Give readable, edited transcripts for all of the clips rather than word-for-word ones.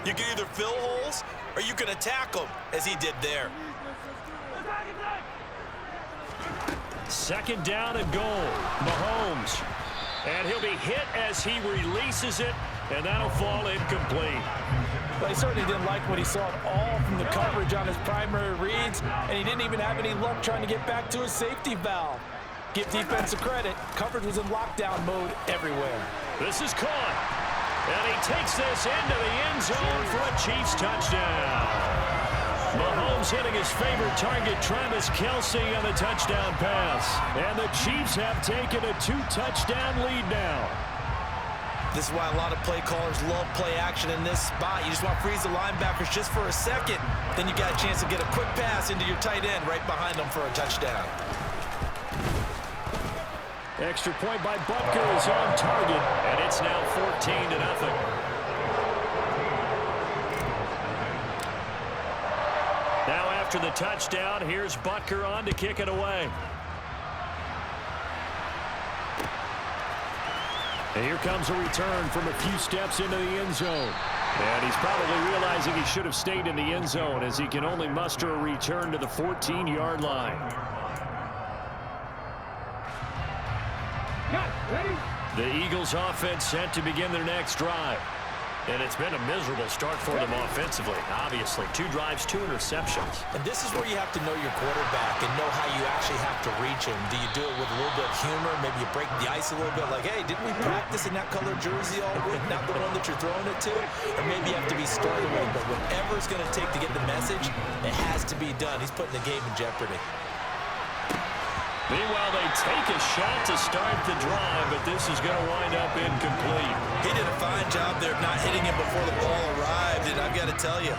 You can either fill holes or you can attack them, as he did there. Second down and goal. Mahomes. And he'll be hit as he releases it, and that'll fall incomplete. But he certainly didn't like what he saw at all from the coverage on his primary reads, and he didn't even have any luck trying to get back to his safety valve. Give defense credit. Coverage was in lockdown mode everywhere. This is caught. And he takes this into the end zone for a Chiefs touchdown. Mahomes hitting his favorite target, Travis Kelce, on the touchdown pass. And the Chiefs have taken a 2-touchdown lead now. This is why a lot of play callers love play action in this spot. You just want to freeze the linebackers just for a second. Then you got a chance to get a quick pass into your tight end right behind them for a touchdown. Extra point by Butker is on target, and it's now 14-0. Now after the touchdown, here's Butker on to kick it away. And here comes a return from a few steps into the end zone. And he's probably realizing he should have stayed in the end zone as he can only muster a return to the 14-yard line. The Eagles offense set to begin their next drive. And it's been a miserable start for them offensively. Obviously, 2 drives, 2 interceptions. And this is where you have to know your quarterback and know how you actually have to reach him. Do you do it with a little bit of humor? Maybe you break the ice a little bit like, hey, didn't we practice in that color jersey all week? Not the one that you're throwing it to? Or maybe you have to be start away. But whatever it's going to take to get the message, it has to be done. He's putting the game in jeopardy. Meanwhile, they take a shot to start the drive, but this is going to wind up incomplete. He did a fine job there of not hitting him before the ball arrived, and I've got to tell you,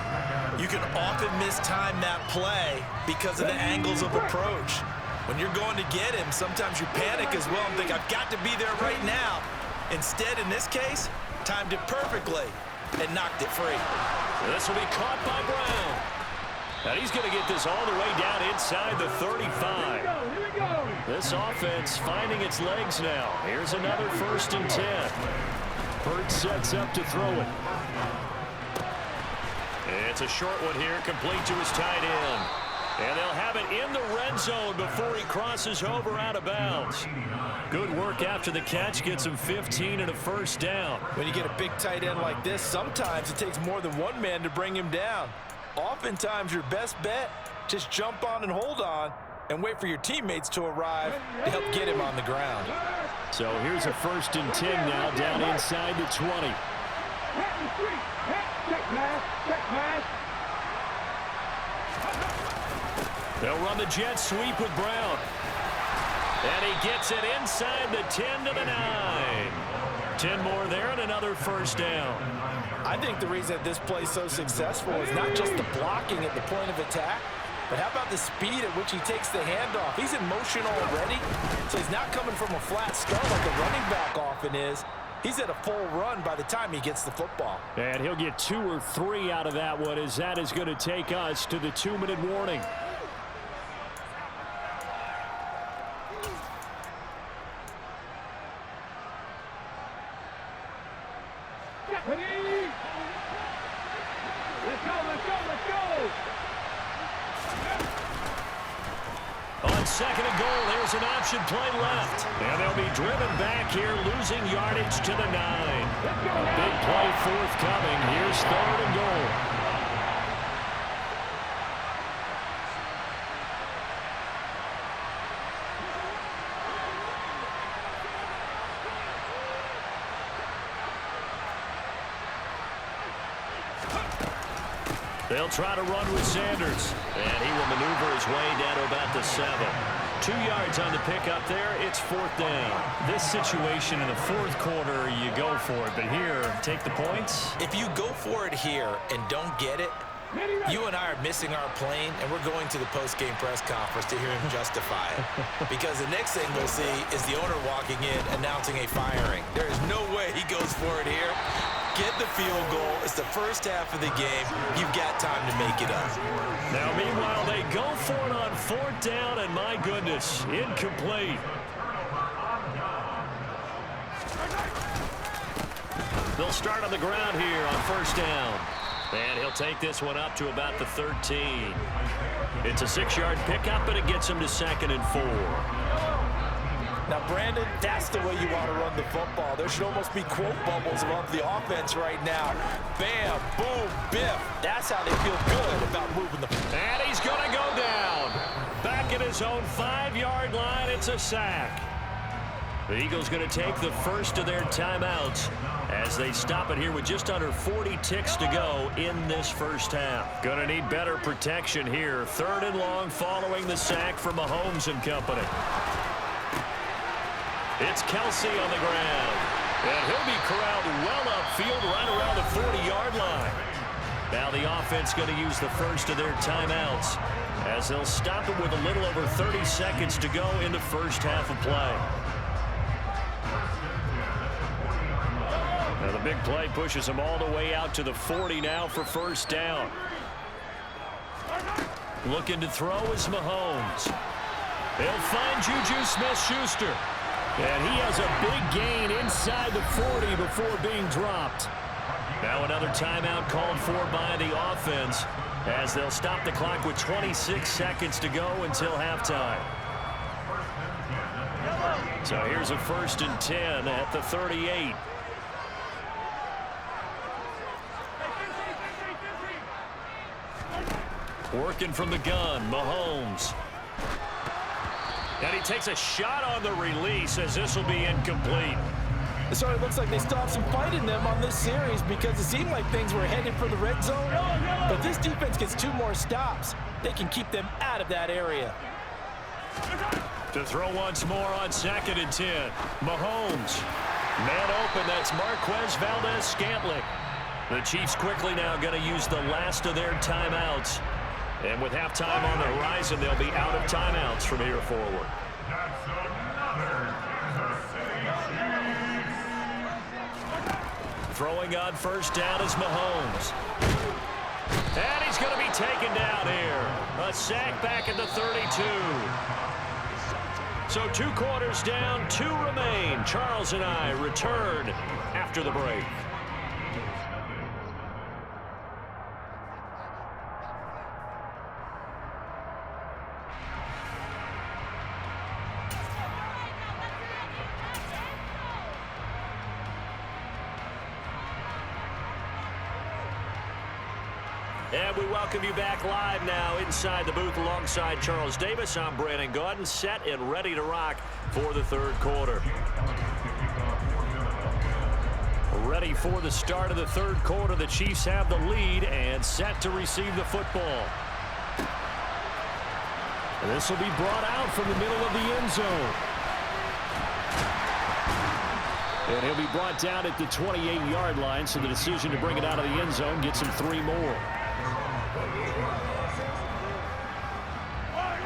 you can often mistime that play because of the angles of approach. When you're going to get him, sometimes you panic as well and think, I've got to be there right now. Instead, in this case, timed it perfectly and knocked it free. This will be caught by Brown. And he's going to get this all the way down inside the 35. This offense finding its legs now. Here's another 1st and 10. Hurts sets up to throw it. It's a short one here, complete to his tight end. And they'll have it in the red zone before he crosses over out of bounds. Good work after the catch, gets him 15 and a 1st down. When you get a big tight end like this, sometimes it takes more than one man to bring him down. Oftentimes, your best bet, just jump on and hold on and wait for your teammates to arrive to help get him on the ground. So here's a 1st and 10 now down inside the 20. They'll run the jet sweep with Brown. And he gets it inside the 10 to the 9. 10 more there and another 1st down. I think the reason that this play is so successful is not just the blocking at the point of attack, but how about the speed at which he takes the handoff? He's in motion already, so he's not coming from a flat start like a running back often is. He's at a full run by the time he gets the football. And he'll get 2 or 3 out of that one, as that is going to take us to the 2-minute warning. Second and goal, there's an option play left. And they'll be driven back here, losing yardage to the 9. A big play forthcoming. Here's 3rd and goal. They'll try to run with Sanders. And he will maneuver his way down to about the 7. 2 yards on the pickup there. It's 4th down. This situation in the 4th quarter, you go for it. But here, take the points. If you go for it here and don't get it, you and I are missing our plane, and we're going to the post-game press conference to hear him justify it. Because the next thing we'll see is the owner walking in announcing a firing. There is no way he goes for it here. Get the field goal. It's the first half of the game. You've got time to make it up. Now, meanwhile, they go for it on 4th down, and my goodness, incomplete. They'll start on the ground here on 1st down. And he'll take this one up to about the 13. It's a 6-yard pickup, and it gets him to 2nd and 4. Now, Brandon, that's the way you want to run the football. There should almost be quote bubbles above the offense right now. Bam, boom, biff. That's how they feel good about moving the football. And he's going to go down. Back at his own 5-yard line, it's a sack. The Eagles going to take the first of their timeouts as they stop it here with just under 40 ticks to go in this first half. Going to need better protection here. 3rd and long following the sack from Mahomes and company. It's Kelsey on the ground. And he'll be corralled well upfield right around the 40-yard line. Now the offense going to use the first of their timeouts as they'll stop it with a little over 30 seconds to go in the first half of play. Now the big play pushes them all the way out to the 40 now for first down. Looking to throw is Mahomes. They'll find Juju Smith-Schuster. And he has a big gain inside the 40 before being dropped. Now another timeout called for by the offense as they'll stop the clock with 26 seconds to go until halftime. So here's a 1st and 10 at the 38. Working from the gun, Mahomes. And he takes a shot on the release as this will be incomplete. So it looks like they still have some fight in them on this series because it seemed like things were headed for the red zone. But this defense gets 2 more stops. They can keep them out of that area. To throw once more on 2nd and 10. Mahomes. Man open, that's Marquez Valdez-Scantling. The Chiefs quickly now going to use the last of their timeouts. And with halftime on the horizon, they'll be out of timeouts from here forward. Throwing on first down is Mahomes. And he's going to be taken down here. A sack back at the 32. So 2 quarters down, 2 remain. Charles and I return after the break. And we welcome you back live now inside the booth alongside Charles Davis. I'm Brandon Gaudin, set and ready to rock for the 3rd quarter. Ready for the start of the 3rd quarter. The Chiefs have the lead and set to receive the football. And this will be brought out from the middle of the end zone. And he'll be brought down at the 28-yard line, so the decision to bring it out of the end zone gets him 3 more.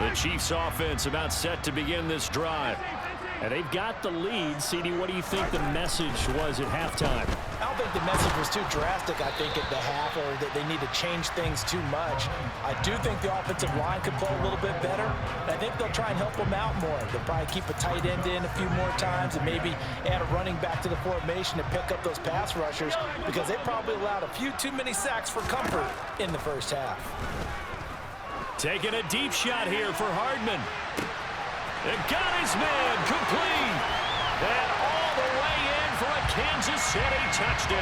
The Chiefs offense about set to begin this drive. And they've got the lead. CD, what do you think the message was at halftime? I don't think the message was too drastic, I think, at the half, or that they need to change things too much. I do think the offensive line could play a little bit better. And I think they'll try and help them out more. They'll probably keep a tight end in a few more times and maybe add a running back to the formation to pick up those pass rushers because they probably allowed a few too many sacks for comfort in the first half. Taking a deep shot here for Hardman. It got his man complete. And all the way in for a Kansas City touchdown.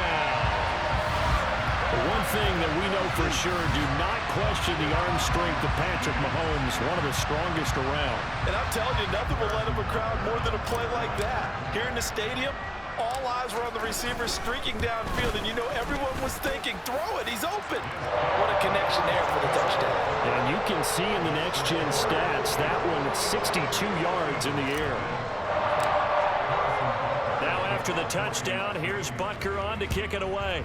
One thing that we know for sure, do not question the arm strength of Patrick Mahomes, one of the strongest around. And I'm telling you, nothing will let him a crowd more than a play like that. Here in the stadium, all eyes were on the receiver streaking downfield, and you know everyone was thinking, throw it, he's open. What a connection there for the touchdown. And you can see in the next-gen stats, that one at 62 yards in the air. Now after the touchdown, here's Butker on to kick it away.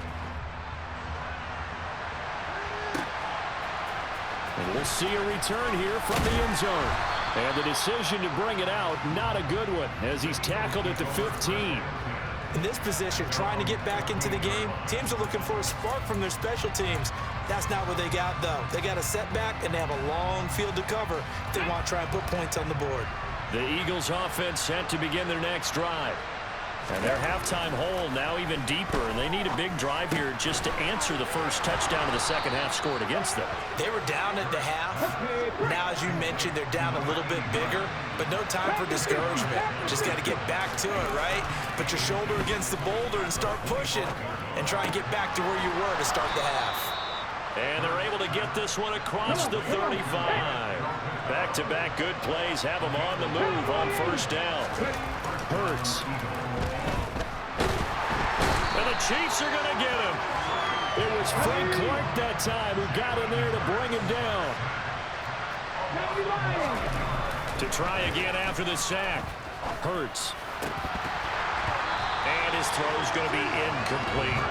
And we'll see a return here from the end zone. And the decision to bring it out, not a good one, as he's tackled at the 15. In this position, trying to get back into the game, teams are looking for a spark from their special teams. That's not what they got, though. They got a setback, and they have a long field to cover if they want to try and put points on the board. The Eagles offense set to begin their next drive. And their halftime hole now even deeper, and they need a big drive here just to answer the first touchdown of the second half scored against them. They were down at the half. Now, as you mentioned, they're down a little bit bigger, but no time for discouragement. Just got to get back to it, right? Put your shoulder against the boulder and start pushing and try and get back to where you were to start the half. And they're able to get this one across the 35. Back-to-back good plays have them on the move on first down. Hurts. And the Chiefs are going to get him. It was Frank Clark that time who got in there to bring him down. To try again after the sack. Hurts. And his throw's going to be incomplete.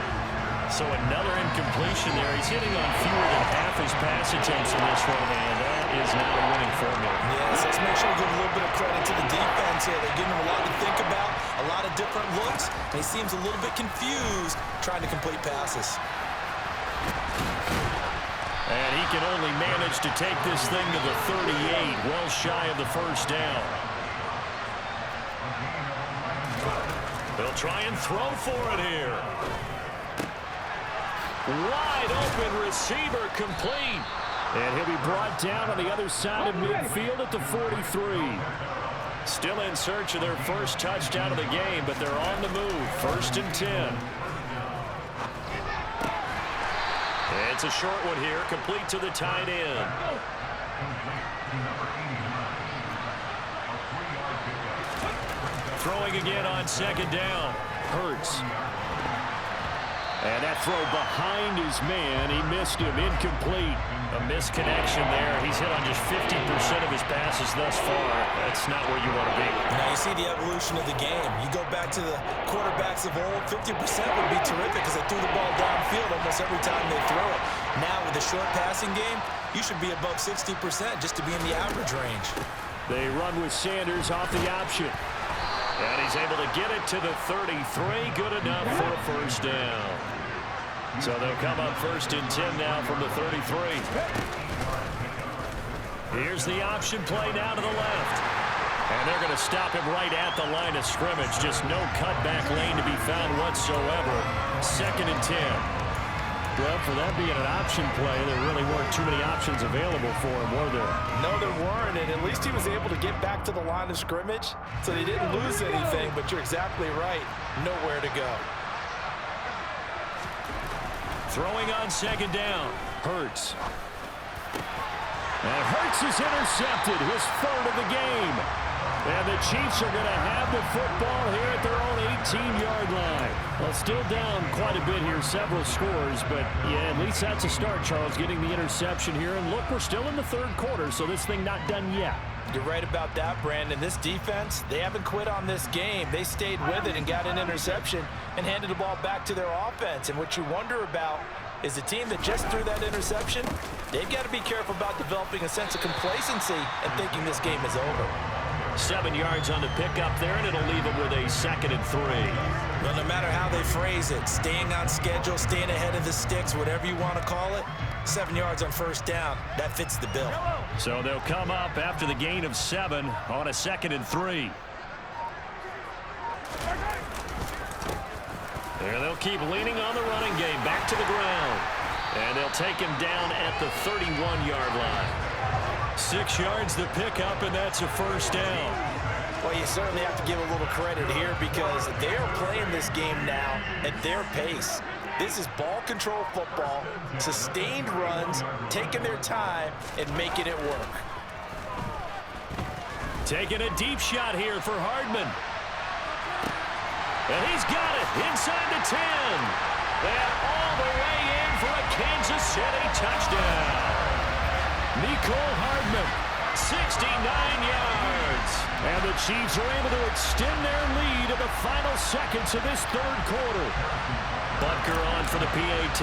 So another incompletion there. He's hitting on fewer than half his pass attempts in this one, and that is not a winning formula. Yes, let's make sure we give a little bit of credit to the defense here. They're giving him a lot to think about, a lot of different looks, and he seems a little bit confused trying to complete passes. And he can only manage to take this thing to the 38, well shy of the first down. They'll try and throw for it here. Wide open receiver complete. And he'll be brought down on the other side of midfield at the 43. Still in search of their first touchdown of the game, but they're on the move. 1st and 10. It's a short one here, complete to the tight end. Throwing again on 2nd down. Hurts. And that throw behind his man. He missed him. Incomplete. A misconnection there. He's hit on just 50% of his passes thus far. That's not where you want to be. Now you see the evolution of the game. You go back to the quarterbacks of old, 50% would be terrific because they threw the ball downfield almost every time they throw it. Now with the short passing game, you should be above 60% just to be in the average range. They run with Sanders off the option. And he's able to get it to the 33. Good enough for a first down. So they'll come up 1st and 10 now from the 33. Here's the option play now to the left. And they're going to stop him right at the line of scrimmage. Just no cutback lane to be found whatsoever. 2nd and 10. Well, for that being an option play, there really weren't too many options available for him, were there? No, there weren't, and at least he was able to get back to the line of scrimmage, so they didn't lose anything, but you're exactly right. Nowhere to go. Throwing on 2nd down. Hurts. And Hurts is intercepted, his 3rd of the game. And the Chiefs are going to have the football here at their own 18-yard line. Well, still down quite a bit here, several scores, but yeah, at least that's a start, Charles, getting the interception here. And look, we're still in the 3rd quarter, so this thing not done yet. You're right about that, Brandon. This defense, they haven't quit on this game. They stayed with it and got an interception and handed the ball back to their offense. And what you wonder about is the team that just threw that interception, they've got to be careful about developing a sense of complacency and thinking this game is over. 7 yards on the pickup there, and it'll leave them with a 2nd and 3. Well, no matter how they phrase it, staying on schedule, staying ahead of the sticks, whatever you want to call it, 7 yards on 1st down, that fits the bill. So they'll come up after the gain of 7 on a 2nd and 3. There they'll keep leaning on the running game, back to the ground. And they'll take him down at the 31-yard line. 6 yards to pick up, and that's a 1st down. Well, you certainly have to give a little credit here because they are playing this game now at their pace. This is ball control football, sustained runs, taking their time, and making it work. Taking a deep shot here for Hardman. And he's got it inside the 10. And all the way in for a Kansas City touchdown. Nicole Hardman, 69 yards. And the Chiefs are able to extend their lead in the final seconds of this 3rd quarter. Butker on for the PAT.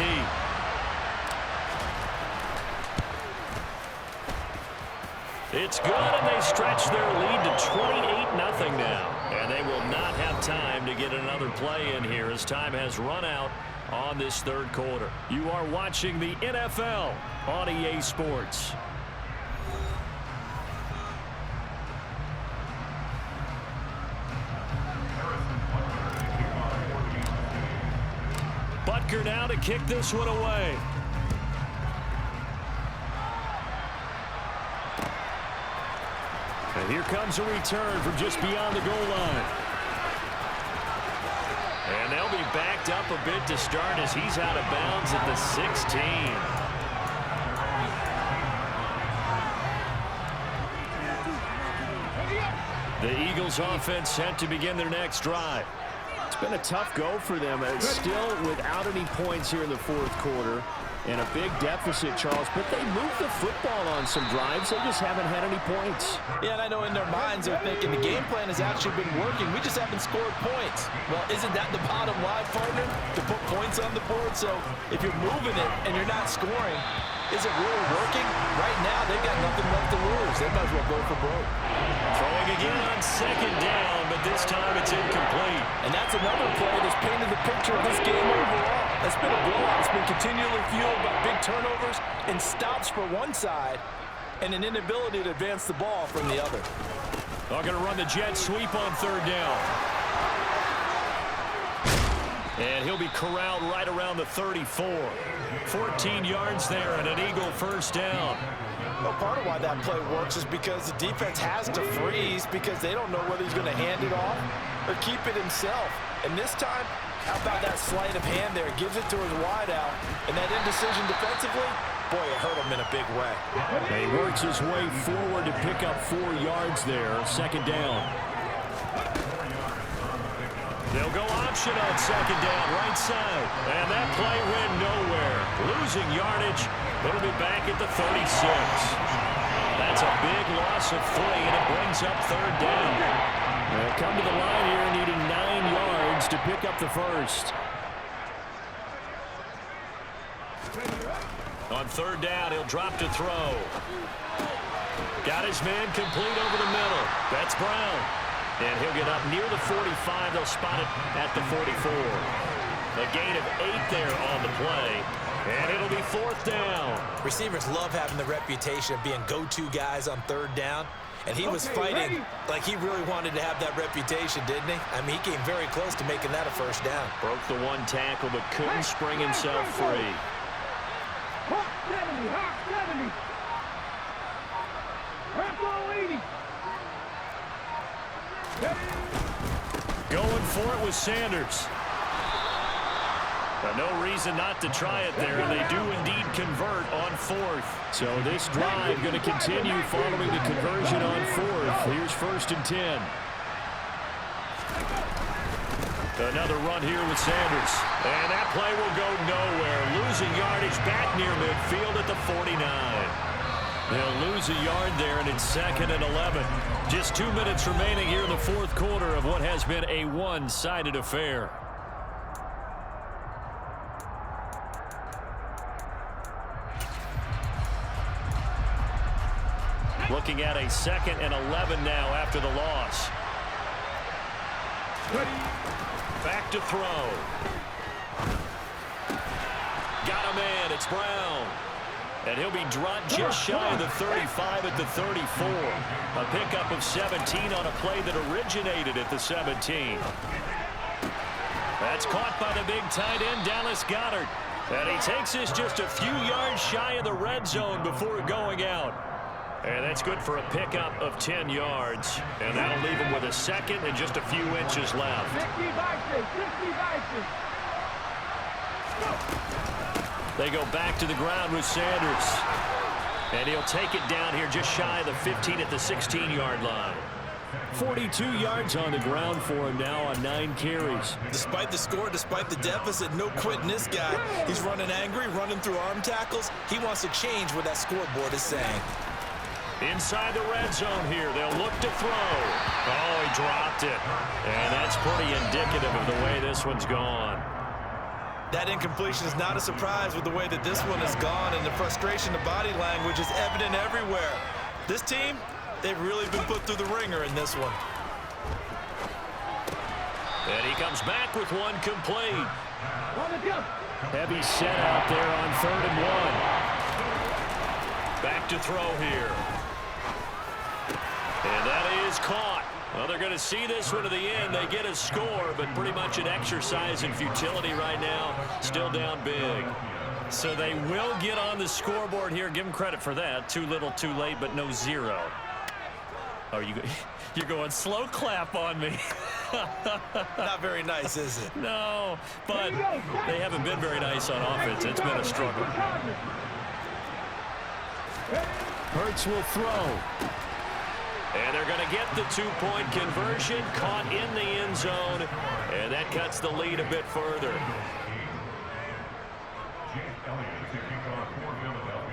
It's good, and they stretch their lead to 28-0 now. And they will not have time to get another play in here as time has run out on this 3rd quarter. You are watching the NFL on EA Sports. kick this one away. And here comes a return from just beyond the goal line. And they'll be backed up a bit to start as he's out of bounds at the 16. The Eagles offense set to begin their next drive. It's been a tough go for them. It's still without any points here in the fourth quarter. And a big deficit, Charles, but they moved the football on some drives. They just haven't had any points. Yeah, and I know in their minds they're thinking the game plan has actually been working. We just haven't scored points. Well, isn't that the bottom line, partner? To put points on the board? So if you're moving it and you're not scoring, is it really working? Right now, they've got nothing left to lose. They might as well go for broke. Throwing again on second down, but this time it's incomplete. And that's another play that's painted the picture of this game overall. It's been a blowout. It's been continually fueled by big turnovers and stops for one side and an inability to advance the ball from the other. They're going to run the jet sweep on third down. And he'll be corralled right around the 34. 14 yards there and an Eagle first down. Well, part of why that play works is because the defense has to freeze because they don't know whether he's going to hand it off or keep it himself. And this time, how about that sleight of hand there? Gives it to his wideout. And that indecision defensively, boy, it hurt him in a big way. He works his way forward to pick up 4 yards there. Second down. They'll go option on second down, right side. And that play went nowhere. Losing yardage. It'll be back at the 36. That's a big loss of 3, and it brings up third down. They'll come to the line here needing 9 yards to pick up the first. On third down, he'll drop to throw. Got his man complete over the middle. That's Brown. And he'll get up near the 45. They'll spot it at the 44. A gain of 8 there on the play. And it'll be fourth down. Receivers love having the reputation of being go-to guys on third down. And he was fighting like he really wanted to have that reputation, didn't he? I mean, he came very close to making that a first down. Broke the one tackle, but couldn't spring himself free. Hawk 70, Hawk 70. Purple 80. Going for it with Sanders. But no reason not to try it there, and they do indeed convert on fourth. So this drive going to continue following the conversion on fourth. Here's first and 10. Another run here with Sanders. And that play will go nowhere. Losing yardage back near midfield at the 49. They'll lose a yard there, and it's second and 11. Just 2 minutes remaining here in the fourth quarter of what has been a one-sided affair. Looking at a second and 11 now after the loss. Back to throw. Got a man. It's Brown. And he'll be dropped just shy of the 35 at the 34. A pickup of 17 on a play that originated at the 17. That's caught by the big tight end, Dallas Goedert. And he takes this just a few yards shy of the red zone before going out. And that's good for a pickup of 10 yards. And that'll leave him with a second and just a few inches left. 60 vices. They go back to the ground with Sanders. And he'll take it down here just shy of the 15 at the 16-yard line. 42 yards on the ground for him now on 9 carries. Despite the score, despite the deficit, no quitting this guy. He's running angry, running through arm tackles. He wants to change what that scoreboard is saying. Inside the red zone here. They'll look to throw. Oh, he dropped it. And that's pretty indicative of the way this one's gone. That incompletion is not a surprise with the way that this one has gone, and the frustration, the body language is evident everywhere. This team, they've really been put through the ringer in this one. And he comes back with one complete. Heavy set out there on 3rd and 1. Back to throw here. And that is caught. Well, they're going to see this one to the end. They get a score, but pretty much an exercise in futility right now. Still down big. So they will get on the scoreboard here. Give them credit for that. Too little, too late, but no zero. Oh, you're going slow clap on me. Not very nice, is it? No, but they haven't been very nice on offense. It's been a struggle. Hurts will throw. And they're going to get the two-point conversion, caught in the end zone, and that cuts the lead a bit further.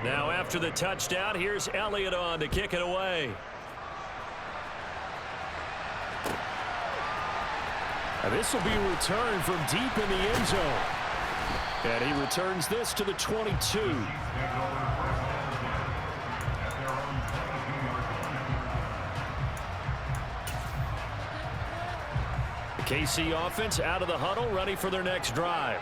Now after the touchdown, here's Elliott on to kick it away. And this will be a return from deep in the end zone. And he returns this to the 22. The KC offense out of the huddle, ready for their next drive.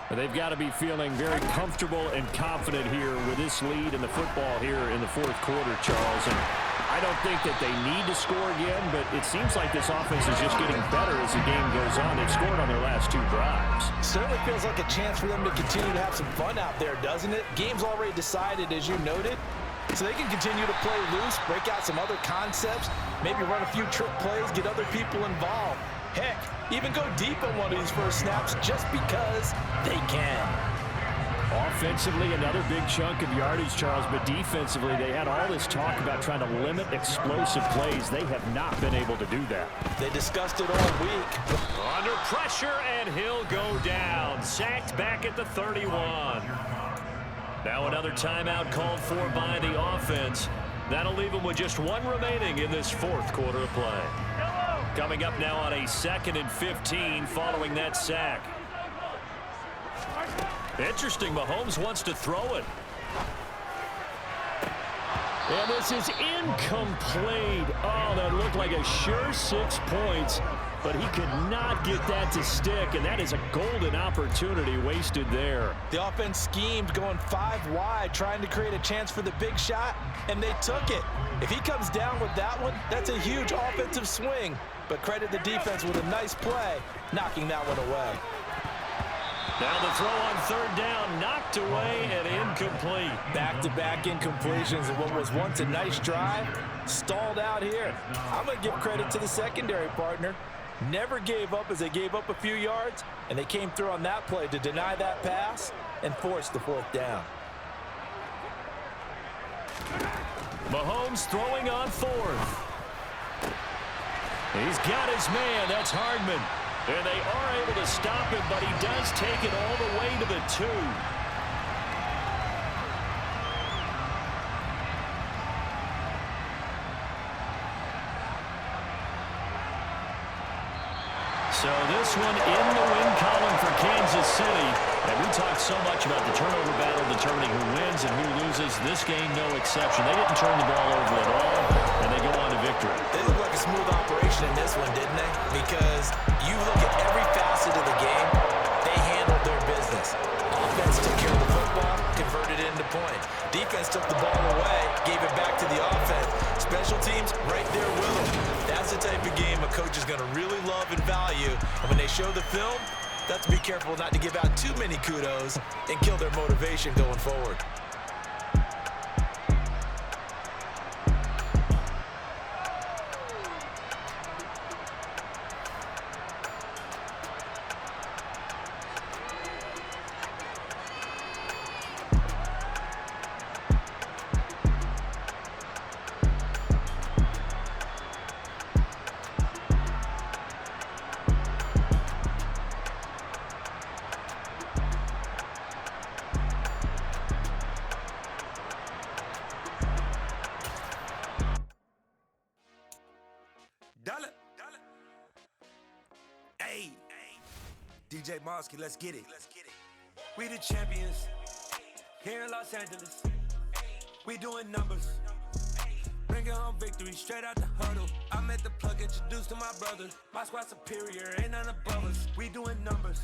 They've got to be feeling very comfortable and confident here with this lead in the football here in the fourth quarter, Charles. And I don't think that they need to score again, but it seems like this offense is just getting better as the game goes on. They've scored on their last two drives. Certainly feels like a chance for them to continue to have some fun out there, doesn't it? Game's already decided, as you noted. So they can continue to play loose, break out some other concepts, maybe run a few trick plays, get other people involved. Heck, even go deep on one of these first snaps just because they can. Offensively, another big chunk of yardage, Charles, but defensively, they had all this talk about trying to limit explosive plays. They have not been able to do that. They discussed it all week. Under pressure, and he'll go down. Sacked back at the 31. Now another timeout called for by the offense. That'll leave them with just one remaining in this fourth quarter of play. Coming up now on a 2nd and 15 following that sack. Interesting, Mahomes wants to throw it. And this is incomplete. Oh, that looked like a sure 6 points, but he could not get that to stick, and that is a golden opportunity wasted there. The offense schemed going 5 wide, trying to create a chance for the big shot, and they took it. If he comes down with that one, that's a huge offensive swing. But credit the defense with a nice play, knocking that one away. Now the throw on 3rd down, knocked away and incomplete. Back-to-back incompletions and what was once a nice drive, stalled out here. I'm going to give credit to the secondary partner. Never gave up as they gave up a few yards, and they came through on that play to deny that pass and force the 4th down. Mahomes throwing on 4th. He's got his man. That's Hardman. And they are able to stop him, but he does take it all the way to the 2. So this one in the win column for Kansas City. And we talked so much about the turnover battle determining who wins and who loses. This game, no exception. They didn't turn the ball over at all, and they go on to victory. They look like a smooth operation in this one, didn't they? Because you look at every facet of the game, they handled their business. Offense took care of the football, converted it into points. Defense took the ball away, gave it back to the offense. Special teams right there with them. That's the type of game a coach is going to really love and value. And when they show the film, they have to be careful not to give out too many kudos and kill their motivation going forward. DJ Mosky, let's get it. We the champions here in Los Angeles. We doing numbers. Bringing home victory straight out the huddle. I met the plug, introduced to my brother. My squad superior, ain't none above us. We doing numbers.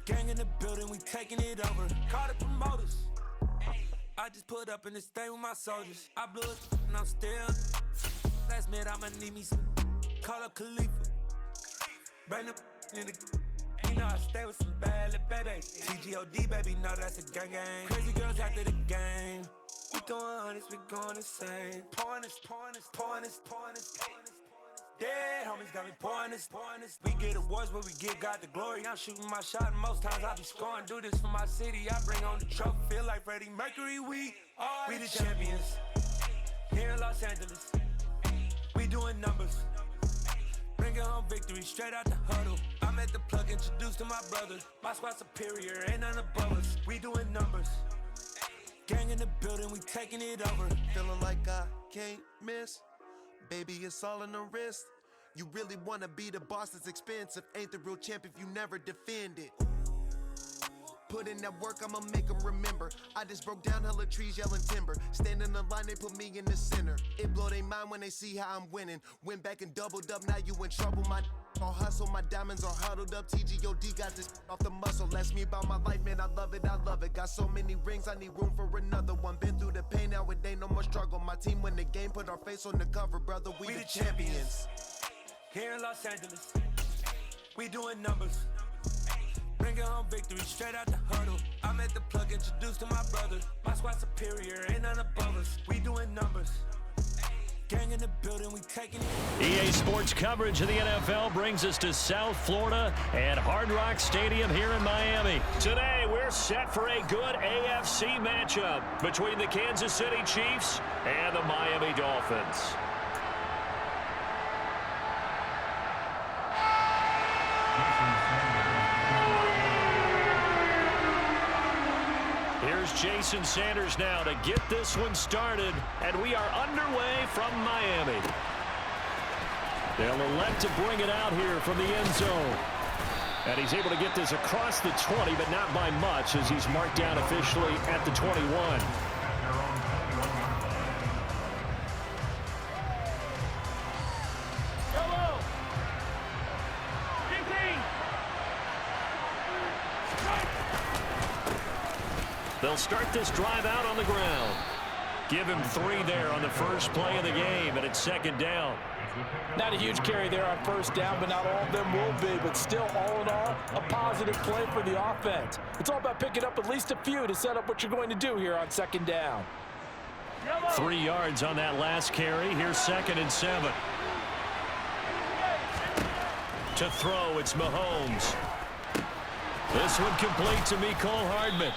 Gang in the building, we taking it over. Call the promoters. I just put up in this thing with my soldiers. I blew it and I'm still. Last minute, I'ma need me some. call up Khalifa. Bring them in the. You know I stay with some bad little baby. TGOD, baby, know that's a gang gang. Crazy girls after the game. We doing honest, we going insane. Pouring this. Dead homies got me pouring this. We get awards where we give God the glory. I'm shooting my shot and most times I be scoring. Do this for my city, I bring on the trophy. Feel like Freddie Mercury, we the champions. Here in Los Angeles, we doing numbers. Bringing home victory straight out the huddle. I'm at the plug, introduced to my brothers. My squad superior, ain't none above us. We doing numbers. Gang in the building, we taking it over. Feeling like I can't miss. Baby, it's all in the wrist. You really wanna be the boss, it's expensive. Ain't the real champ if you never defend it. Put in that work, I'ma make them remember. I just broke down hella trees, yelling timber. Stand in the line, they put me in the center. It blow their mind when they see how I'm winning. Went back and doubled up, now you in trouble. My all hustle, my diamonds are huddled up. TGOD got this off the muscle. Ask me about my life, man, I love it. Got so many rings, I need room for another one. Been through the pain, now it ain't no more struggle. My team win the game, put our face on the cover, brother. We the champions. Here in Los Angeles, we doing numbers. Bringing home victory straight out the huddle. I'm at the plug, introduced to my brothers. My squad superior, ain't none above us. We doing numbers. Gang in the building, we taking it. EA Sports coverage of the NFL brings us to South Florida and Hard Rock Stadium here in Miami. Today, we're set for a good AFC matchup between the Kansas City Chiefs and the Miami Dolphins. Here's Jason Sanders now to get this one started, and we are underway from Miami. They'll elect to bring it out here from the end zone. And he's able to get this across the 20, but not by much, as he's marked down officially at the 21. They'll start this drive out on the ground. Give him 3 there on the first play of the game, and it's second down. Not a huge carry there on first down, but not all of them will be. But still, all in all, a positive play for the offense. It's all about picking up at least a few to set up what you're going to do here on second down. 3 yards on that last carry. Here's 2nd and 7. To throw, it's Mahomes. This one complete to Mecole Hardman.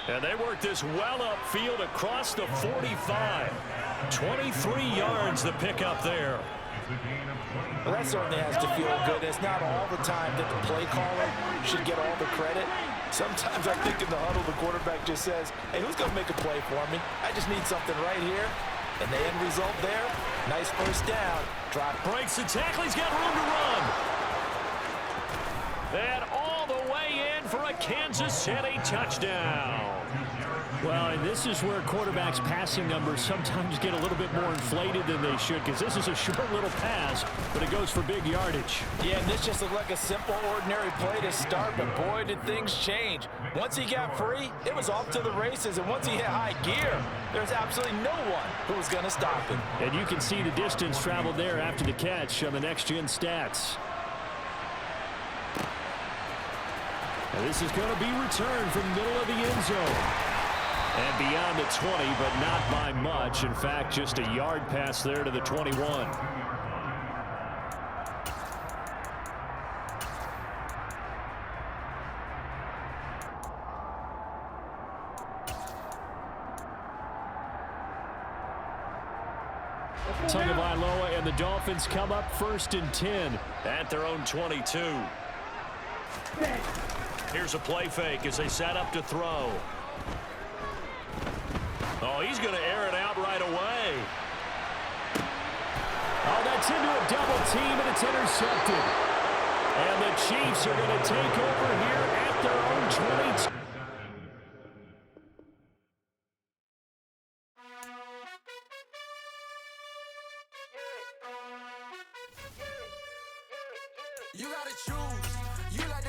And they work this well upfield across the 45. 23 yards the pickup there. Well, that certainly has to feel good. It's not all the time that the play caller should get all the credit. Sometimes I think in the huddle, the quarterback just says, hey, who's going to make a play for me? I just need something right here. And the end result there, nice first down. Drop. Breaks the tackle. He's got room to run. And all the way in for a Kansas City touchdown. Well, and this is where quarterbacks' passing numbers sometimes get a little bit more inflated than they should, because this is a short little pass, but it goes for big yardage. Yeah, and this just looked like a simple, ordinary play to start, but boy, did things change. Once he got free, it was off to the races, and once he hit high gear, there's absolutely no one who was going to stop him. And you can see the distance traveled there after the catch on the next-gen stats. And this is going to be returned from the middle of the end zone. And beyond the 20, but not by much. In fact, just a yard pass there to the 21. Tagovailoa and the Dolphins come up 1st and 10 at their own 22. Here's a play fake as they set up to throw. Oh, he's going to air it out right away. Oh, that's into a double team, and it's intercepted. And the Chiefs are going to take over here at their own 22. You gotta choose. You like